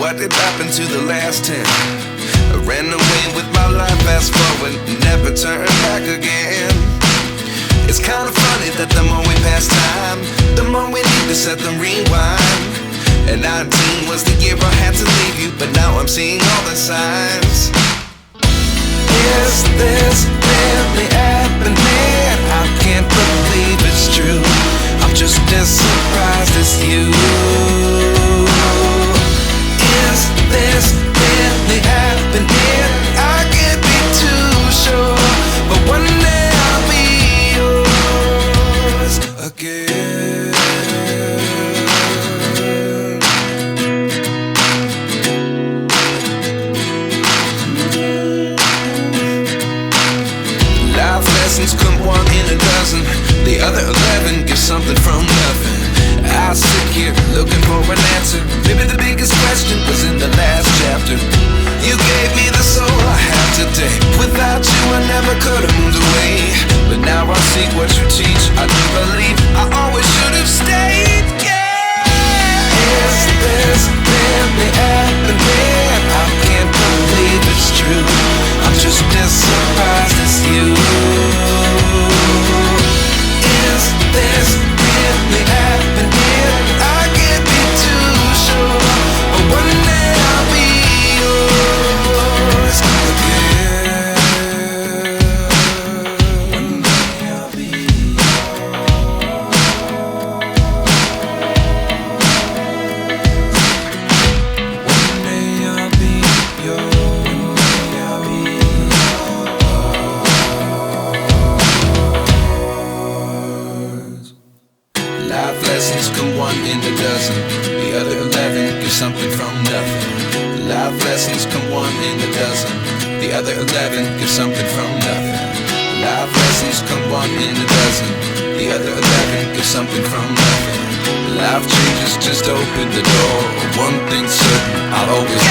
What did happen to the last 10? I ran away with my life, fast forward, never turn back again. It's kind of funny that the more we pass time, the more we need to set them rewind. And 19 was the year I had to leave you, but now I'm seeing all the signs. Is this really happening? I can't believe it's true. I'm just as surprised as you. Is this really happening? I can't be too sure, but one day I'll be yours again. Life lessons come one in a dozen. The other 11 give something from nothing. I sit here looking for an answer. Maybe the biggest question was in the last chapter. You gave me the soul I have today. Without you I never could have moved away. But now I see what you teach. I do believe I always should have stayed. Yeah. Is this really happening? I can't believe it's true. I'm just as surprised as you. Is this really happening? I can't be too sure, but one day I'll be yours again. One day I'll be yours. One day I'll be yours. One day I'll be yours. Life lessons come one in a dozen. The other 11 give something from nothing. Life lessons come one in a dozen. The other 11 give something from nothing. Life lessons come one in a dozen. The other 11 give something from nothing. Life changes just open the door. One thing's certain, I'll always